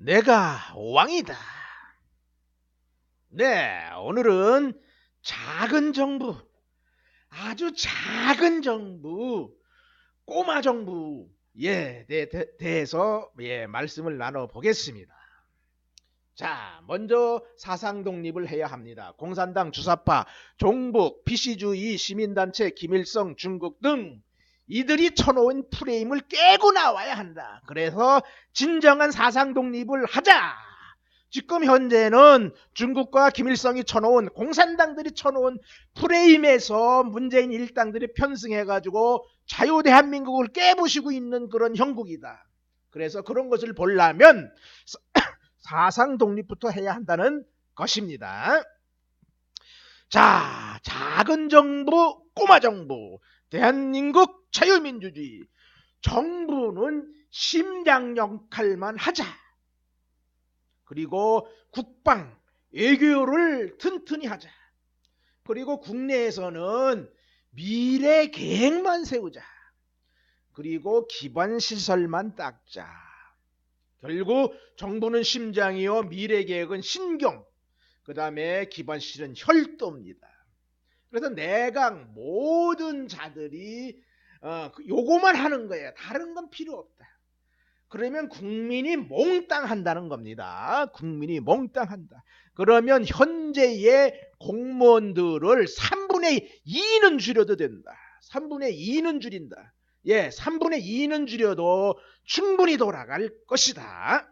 내가 왕이다. 네, 오늘은 작은 정부, 아주 작은 정부, 꼬마 정부에 대해서 말씀을 나눠 보겠습니다. 자, 먼저 사상 독립을 해야 합니다. 공산당 주사파, 종북, 피시주의, 시민단체, 김일성, 중국 등 이들이 쳐놓은 프레임을 깨고 나와야 한다. 그래서 진정한 사상 독립을 하자. 지금 현재는 중국과 김일성이 쳐놓은, 공산당들이 쳐놓은 프레임에서 문재인 일당들이 편승해가지고 자유대한민국을 깨부시고 있는 그런 형국이다. 그래서 그런 것을 보려면 사상 독립부터 해야 한다는 것입니다. 자, 작은 정부, 꼬마 정부, 대한민국 자유민주주의. 정부는 심장 역할만 하자. 그리고 국방, 외교를 튼튼히 하자. 그리고 국내에서는 미래 계획만 세우자. 그리고 기반 시설만 닦자. 결국 정부는 심장이요, 미래 계획은 신경, 그 다음에 기반 시설은 혈도입니다. 그래서 내각 모든 자들이 요거만 하는 거예요. 다른 건 필요 없다. 그러면 국민이 몽땅한다는 겁니다. 국민이 몽땅한다. 그러면 현재의 공무원들을 3분의 2는 줄여도 된다. 3분의 2는 줄인다. 3분의 2는 줄여도 충분히 돌아갈 것이다.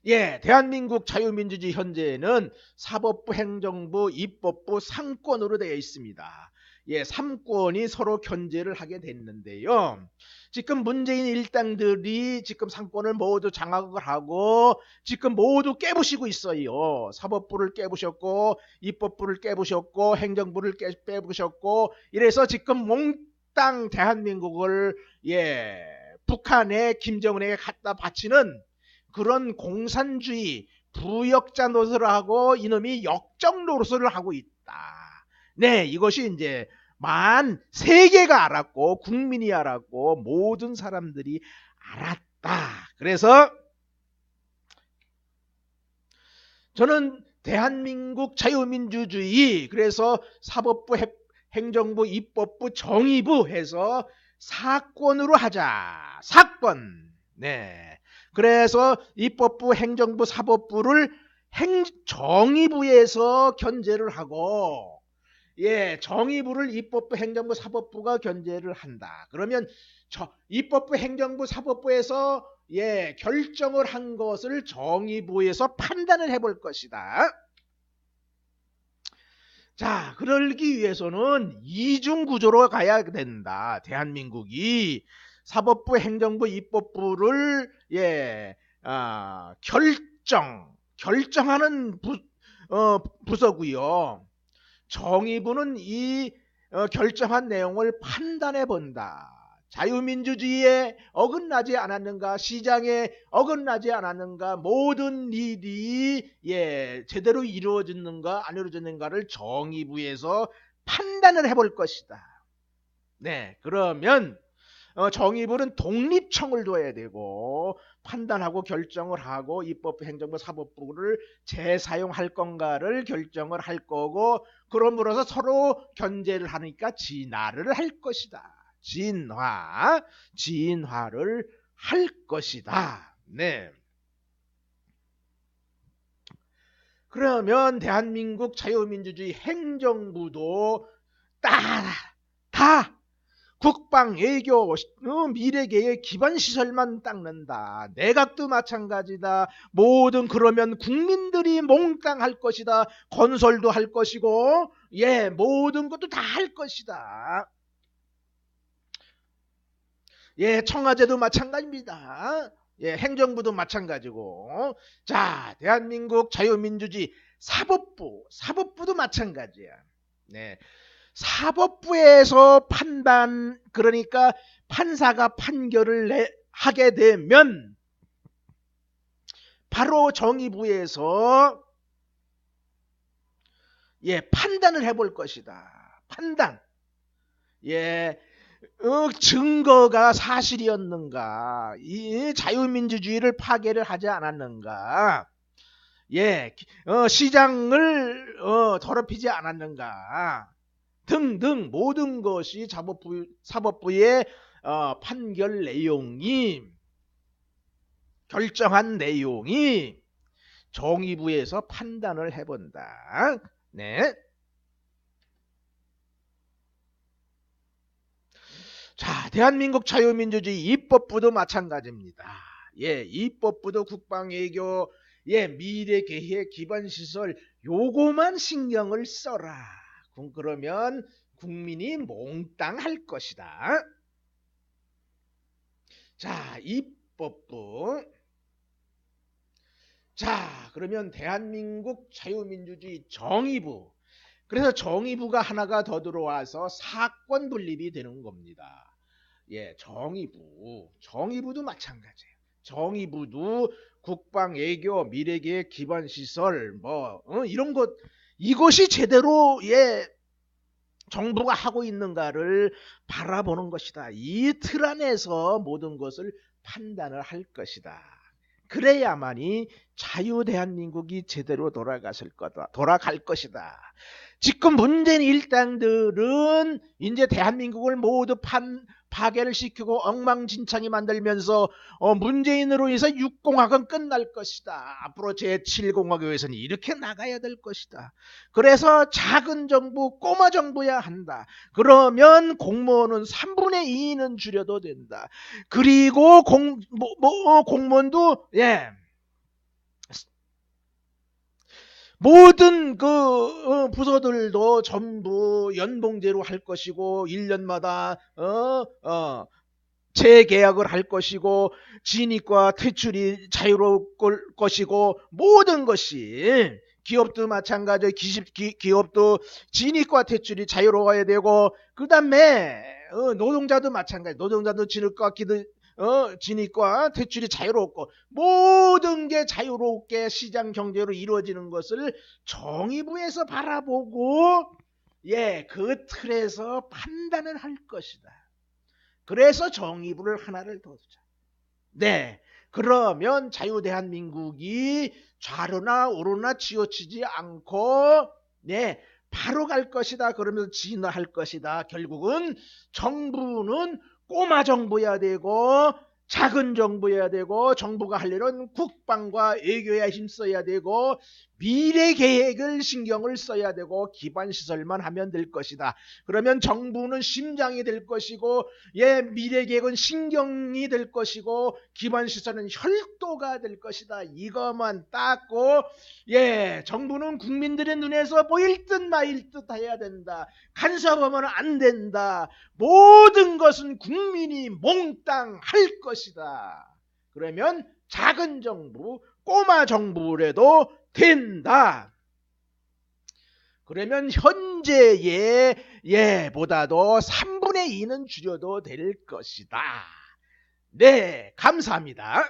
대한민국 자유민주주의 현재는 사법부, 행정부, 입법부, 상권으로 되어 있습니다. 3권이 서로 견제를 하게 됐는데요. 지금 문재인 일당들이 지금 상권을 모두 장악을 하고 지금 모두 깨부시고 있어요. 사법부를 깨부셨고 입법부를 깨부셨고 행정부를 깨부셨고 이래서 지금 몽땅 대한민국을 북한의 김정은에게 갖다 바치는 그런 공산주의 부역자 노릇을 하고 이놈이 역적 노릇을 하고 있다. 네, 이것이 이제 만 세계가 알았고 국민이 알았고 모든 사람들이 알았다. 그래서 저는 대한민국 자유민주주의, 그래서 사법부, 행정부, 입법부, 정의부 해서 사권으로 하자. 사권. 네. 그래서 입법부, 행정부, 사법부를 정의부에서 견제를 하고 정의부를 입법부, 행정부, 사법부가 견제를 한다. 그러면 입법부, 행정부, 사법부에서 결정을 한 것을 정의부에서 판단을 해볼 것이다. 자, 그러기 위해서는 이중구조로 가야 된다. 대한민국이 사법부, 행정부, 입법부를 결정하는 부서고요. 정의부는 이 결정한 내용을 판단해 본다. 자유민주주의에 어긋나지 않았는가, 시장에 어긋나지 않았는가, 모든 일이 제대로 이루어졌는가 안 이루어졌는가를 정의부에서 판단을 해볼 것이다. 네, 그러면 정의부는 독립청을 둬야 되고 판단하고 결정을 하고 입법부, 행정부, 사법부를 재사용할 건가를 결정을 할 거고, 그럼으로써 서로 견제를 하니까 진화를 할 것이다. 진화를 할 것이다. 네. 그러면 대한민국 자유민주주의 행정부도 다 국방, 외교, 미래계획 기반 시설만 닦는다. 내각도 마찬가지다. 모든, 그러면 국민들이 몽땅할 것이다. 건설도 할 것이고 모든 것도 다 할 것이다. 청와대도 마찬가지입니다. 행정부도 마찬가지고. 자, 대한민국 자유민주주의 사법부도 마찬가지야. 네. 사법부에서 판단, 그러니까 판사가 판결을 하게 되면 바로 정의부에서 판단을 해볼 것이다. 판단. 증거가 사실이었는가? 이 자유민주주의를 파괴를 하지 않았는가? 예, 시장을 더럽히지 않았는가? 등등 모든 것이 사법부의 판결 내용이 결정한 내용이 정의부에서 판단을 해본다. 네. 자, 대한민국 자유민주주의 입법부도 마찬가지입니다. 예, 입법부도 국방외교, 예, 미래계획 기반시설 요거만 신경을 써라. 그러면 국민이 몽땅할 것이다. 자, 입법부. 자, 그러면 대한민국 자유민주주의 정의부. 그래서 정의부가 하나가 더 들어와서 사건 분립이 되는 겁니다. 예, 정의부도 마찬가지예요. 정의부도 국방, 외교, 미래계획, 기반시설 이런 것 이것이 제대로 정부가 하고 있는가를 바라보는 것이다. 이 틀 안에서 모든 것을 판단을 할 것이다. 그래야만이 자유 대한민국이 제대로 돌아갈 것이다. 지금 문재인 일당들은 이제 대한민국을 모두 파괴를 시키고 엉망진창이 만들면서 문재인으로 인해서 6공학은 끝날 것이다. 앞으로 제7공학에 의해서는 이렇게 나가야 될 것이다. 그래서 작은 정부, 꼬마 정부야 한다. 그러면 공무원은 3분의 2는 줄여도 된다. 그리고 공무원도 모든 부서들도 전부 연봉제로 할 것이고 1년마다 재계약을 할 것이고 진입과 퇴출이 자유로울 것이고 모든 것이 기업도 마찬가지예요. 기업도 진입과 퇴출이 자유로워야 되고 그 다음에 노동자도 마찬가지. 노동자도 진입과 퇴출이 자유롭고 모든 게 자유롭게 시장 경제로 이루어지는 것을 정의부에서 바라보고 그 틀에서 판단을 할 것이다. 그래서 정의부를 하나를 더 두자. 네, 그러면 자유대한민국이 좌로나 우로나 치우치지 않고 바로 갈 것이다. 그러면서 진화할 것이다. 결국은 정부는 꼬마 정부여야 되고 작은 정부여야 되고 정부가 할 일은 국방과 외교에 힘써야 되고 미래 계획을 신경을 써야 되고 기반시설만 하면 될 것이다. 그러면 정부는 심장이 될 것이고 미래 계획은 신경이 될 것이고 기반시설은 혈도가 될 것이다. 이것만 닦고 정부는 국민들의 눈에서 보일 듯 마일 듯 해야 된다. 간섭하면 안 된다. 모든 것은 국민이 몽땅 할 것이다. 그러면 작은 정부, 꼬마 정부라도 된다. 그러면 현재의 보다도 3분의 2는 줄여도 될 것이다. 네, 감사합니다.